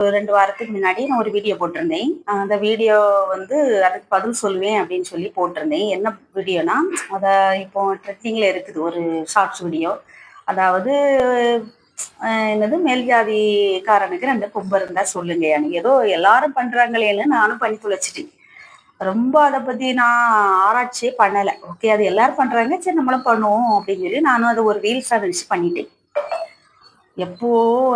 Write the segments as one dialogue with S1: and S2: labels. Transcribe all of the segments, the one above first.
S1: 2 வாரத்துக்கு முன்னாடி நான் ஒரு வீடியோ போட்டிருந்தேன். அந்த வீடியோ வந்து அதுக்கு பதில் சொல்லுவேன் அப்படின்னு சொல்லி போட்டிருந்தேன். என்ன வீடியோனா, அத இப்போ ட்ரெண்டிங்ல இருக்குது ஒரு ஷார்ட்ஸ் வீடியோ. அதாவது என்னது மேல் ஜாதிக்காரனுக்கு 2 கொம்பு இருந்தா சொல்லுங்க. ஏதோ எல்லாரும் பண்றாங்களேன்னு நானும் பண்ணி தொலைச்சிட்டேன். ரொம்ப அத பத்தி நான் ஆராய்ச்சியே பண்ணல. ஓகே, அது எல்லாரும் பண்றாங்க. சரி நம்மளும் பண்ணுவோம் அப்படின்னு சொல்லி நானும் அத ஒரு ரீல்ஸா நினைச்சு பண்ணிட்டேன். எப்போ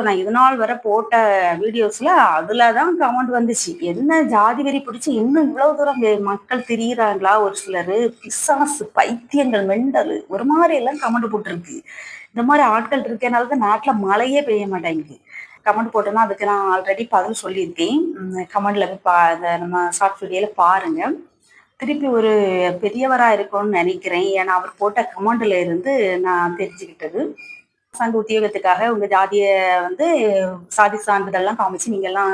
S1: நான் இது நாள் வரை போட்ட வீடியோஸ்ல அதுலதான் கமெண்ட் வந்துச்சு. என்ன ஜாதி வெறி பிடிச்சி இன்னும் இவ்வளவு தூரம் மக்கள் திரியிறாங்களா, ஒரு சிலரு பிசாசு பைத்தியங்கள் மெண்டல் ஒரு மாதிரி எல்லாம் கமெண்ட் போட்டிருக்கு. இந்த மாதிரி ஆட்கள் இருக்கனாலதான் நாட்டுல மழையே பெய்ய மாட்டேங்குது. கமெண்ட் போட்டோன்னா அதுக்கு நான் ஆல்ரெடி பதில் சொல்லியிருக்கேன். கமெண்ட்ல போய் நம்ம ஷார்ட் வீடியோல பாருங்க. திருப்பி ஒரு பெரியவரா இருக்கும்னு நினைக்கிறேன். ஏன்னா அவர் போட்ட கமெண்ட்ல இருந்து நான் தெரிஞ்சுக்கிட்டது. அரசாங்க உத்தியோகத்துக்காக உங்க ஜாதிய வந்து சாதி சான்றிதழ்லாம் காமிச்சு நீங்க எல்லாம்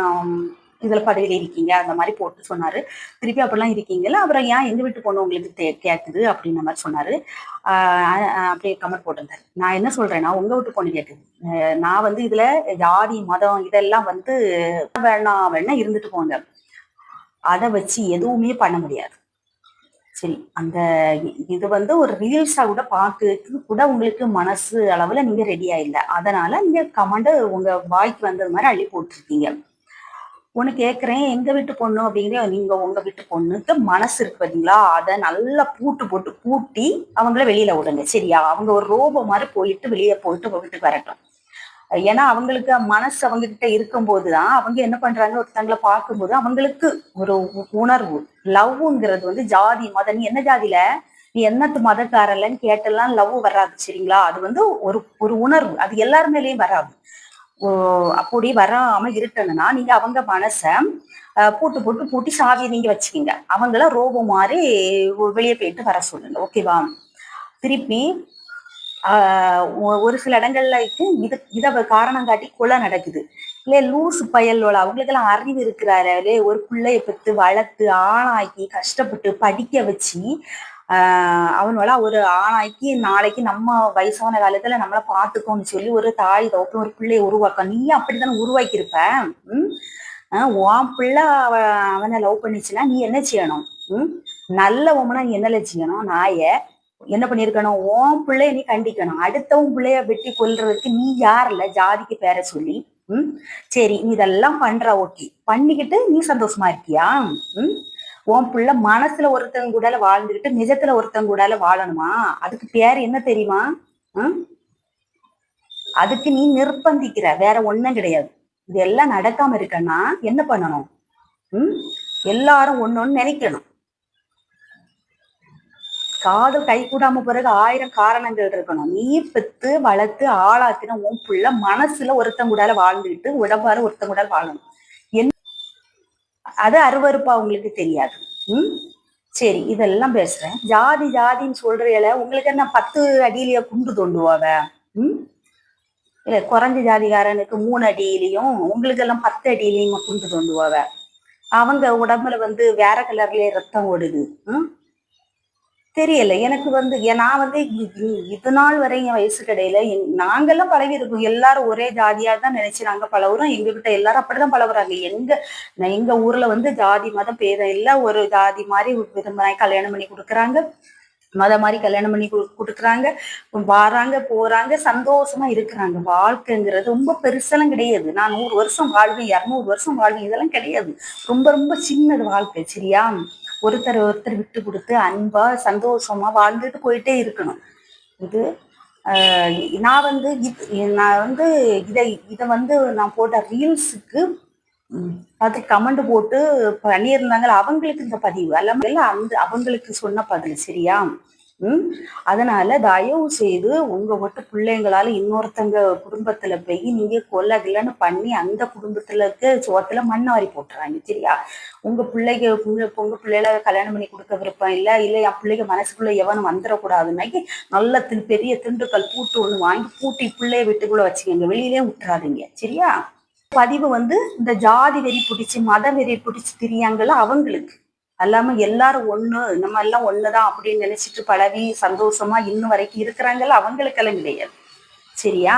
S1: இதுல பதவியில இருக்கீங்க அந்த மாதிரி போட்டு சொன்னாரு. திருப்பி அப்படிலாம் இருக்கீங்கல்ல, அப்புறம் ஏன் எங்க வீட்டு பொண்ணு உங்களுக்கு கேக்குது அப்படின்ற மாதிரி சொன்னாரு. அப்படியே கமெண்ட் போட்டிருந்தாரு. நான் என்ன சொல்றேன்னா, உங்க வீட்டு பொண்ணு கேக்குது. நான் வந்து இதுல ஜாதி மதம் இதெல்லாம் வந்து வேணா இருந்துட்டு போங்க. அதை வச்சு எதுவுமே பண்ண முடியாது. சரி, அந்த இது வந்து ஒரு ரீல்ஸா கூட பார்க்கறதுக்கு கூட உங்களுக்கு மனசு அளவுல நீங்க ரெடியா இல்லை. அதனால நீங்க கமெண்ட் உங்க வாய்க்கு வந்தது மாதிரி அள்ளி போட்டிருக்கீங்க. ஒண்ணு கேக்குறேன், எங்க வீட்டு பொண்ணு அப்படிங்கிற நீங்க உங்க வீட்டு பொண்ணுக்கு மனசு இருக்கு பாத்தீங்களா, அதை நல்லா பூட்டு போட்டு பூட்டி அவங்கள வெளியில விடுங்க. சரியா? அவங்க ஒரு ரோபோ மாதிரி போயிட்டு வெளியே போயிட்டு வீட்டுக்கு வரட்டும். ஏன்னா அவங்களுக்கு மனசு அவங்க கிட்ட இருக்கும்போதுதான் அவங்க என்ன பண்றாங்க, ஒருத்தங்களை பார்க்கும்போது அவங்களுக்கு ஒரு உணர்வு. லவ்ங்கிறது வந்து ஜாதி மதம், நீ என்ன ஜாதியில நீ என்னத்து மதக்காரலன்னு கேட்டெல்லாம் லவ் வராது. சரிங்களா? அது வந்து ஒரு ஒரு உணர்வு. அது எல்லார் மேலேயும் வராது. அப்படி வராம இருக்கணும்னா நீங்க அவங்க மனச பூட்டு போட்டு பூட்டி சாவியை நீங்க வச்சுக்கீங்க. அவங்கள ரோபோ மாதிரி வெளியே போயிட்டு வர சொல்லுங்க. ஓகேவா? திருப்பி ஒரு சில இடங்கள்ல இத காரணம் காட்டி கொலை நடக்குது. இல்லையே லூசு பயலோட அவங்களுக்கு எல்லாம் அறிவு இருக்கிறாரு. ஒரு பிள்ளைய பெற்று வளர்த்து ஆளாக்கி கஷ்டப்பட்டு படிக்க வச்சு அவனோட ஒரு ஆளாக்கி நாளைக்கு நம்ம வயசான காலத்துல நம்மள பாத்துக்கோன்னு சொல்லி ஒரு தாய் தோப்பு ஒரு பிள்ளைய உருவாக்க நீ அப்படித்தானே உருவாக்கியிருப்ப. உன் பிள்ளை அவனை லவ் பண்ணிச்சுன்னா நீ என்ன செய்யணும்? நல்ல உமனா நீ என்னல செய்யணும்? நாய என்ன பண்ணிருக்கணும்? உன் பிள்ளைய நீ கண்டிக்கணும். அடுத்தவன் பிள்ளைய வெட்டி கொல்றதுக்கு நீ யாருல ஜாதிக்கு பேர சொல்லி? சரி, நீ இதெல்லாம் பண்ற. ஓகே, பண்ணிக்கிட்டு நீ சந்தோஷமா இருக்கியா? உன் பிள்ளை மனசுல ஒருத்தங்க கூட வாழ்ந்துகிட்டு நிஜத்துல ஒருத்தங்க கூட வாழணுமா? அதுக்கு பேர் என்ன தெரியுமா? அதுக்கு நீ நிர்பந்திக்கிற, வேற ஒண்ணும் கிடையாது. இதெல்லாம் நடக்காம இருக்கன்னா என்ன பண்ணணும்? எல்லாரும் ஒண்ணு நினைக்கணும். காதல் கை கூடாம பிறகு 1000 காரணங்கள் இருக்கணும். நீ பெத்து வளர்த்து ஆளாக்கின உன் புள்ள மனசுல ஒருத்தங்கூடால வாழ்ந்துகிட்டு உடம்பாரு ஒருத்தங்கூடால வாழணும். அது அருவருப்பா உங்களுக்கு தெரியாது. சரி, இதெல்லாம் பேசுறேன். ஜாதி ஜாதின்னு சொல்றீல, உங்களுக்கு என்ன 10 அடியிலேயே குண்டு தோண்டுவாவ? இல்ல, குறைஞ்ச ஜாதிகாரனுக்கு 3 அடியிலையும் உங்களுக்கு எல்லாம் 10 அடியிலையும் குண்டு தோண்டுவாவ. அவங்க உடம்புல வந்து வேற கலர்லயே ரத்தம் ஓடுது. தெரியல எனக்கு வந்து. நான் வந்து இது நாள் வரை என் வயசு கடையில நாங்கெல்லாம் பழகி இருக்கோம். எல்லாரும் ஒரே ஜாதியா தான் நினைச்சு நாங்க பழகுறோம். எங்க கிட்ட எல்லாரும் அப்படிதான் பழகுறாங்க. எங்க ஊர்ல வந்து ஜாதி மதம் பேதம் இல்ல. ஒரு ஜாதி மாதிரி விரும்பினாய் கல்யாணம் பண்ணி கொடுக்குறாங்க, மத மாதிரி கல்யாணம் பண்ணி கொடுக்குறாங்க, வராங்க போறாங்க, சந்தோஷமா இருக்கிறாங்க. வாழ்க்கைங்கிறது ரொம்ப பெருசெல்லாம் கிடையாது. நான் 100 வருஷம் வாழ்வேன், 200 வருஷம் வாழ்வேன், இதெல்லாம் கிடையாது. ரொம்ப ரொம்ப சின்னது வாழ்க்கை. சரியா? ஒருத்தர் விட்டு கொடுத்து அன்பா சந்தோஷமா வாழ்ந்துட்டு போயிட்டே இருக்கணும். இது நான் வந்து இதை வந்து நான் போட்ட ரீல்ஸுக்கு பார்த்து கமெண்ட் போட்டு பண்ணியிருந்தாங்க. அவங்களுக்கு இந்த பதிவு எல்லாம் அவங்களுக்கு சொன்ன பதில். சரியா? அதனால தயவு செய்து உங்க வீட்டு பிள்ளைங்களால இன்னொருத்தங்க குடும்பத்துல போய் நீங்க கொல்லகில்லன்னு பண்ணி அந்த குடும்பத்துல இருக்க சோத்துல மண்ணை வாரி போட்டுறாங்க. சரியா? உங்க பிள்ளைகளை கல்யாணம் பண்ணி கொடுக்க விருப்பம் இல்லை, என் பிள்ளைங்க மனசுக்குள்ள எவனும் வந்துடக்கூடாதுன்னாக்கி நல்ல பெரிய திண்டுக்கல் பூட்டு ஒண்ணு வாங்கி பூட்டி பிள்ளைய வீட்டுக்குள்ள வச்சுக்கோங்க, வெளியிலே விட்டுறாதீங்க. சரியா? பதிவு வந்து இந்த ஜாதி வெறி பிடிச்சி மத வெறி பிடிச்சி திரியாங்கல்ல அவங்களுக்கு அல்லாம எல்லாரும் ஒண்ணு, நம்ம எல்லாம் ஒண்ணுதான் அப்படின்னு நினைச்சிட்டு பழகி சந்தோஷமா இன்னும் வரைக்கும் இருக்கிறாங்கல்ல அவங்களுக்கெல்லாம் கிடையாது. சரியா?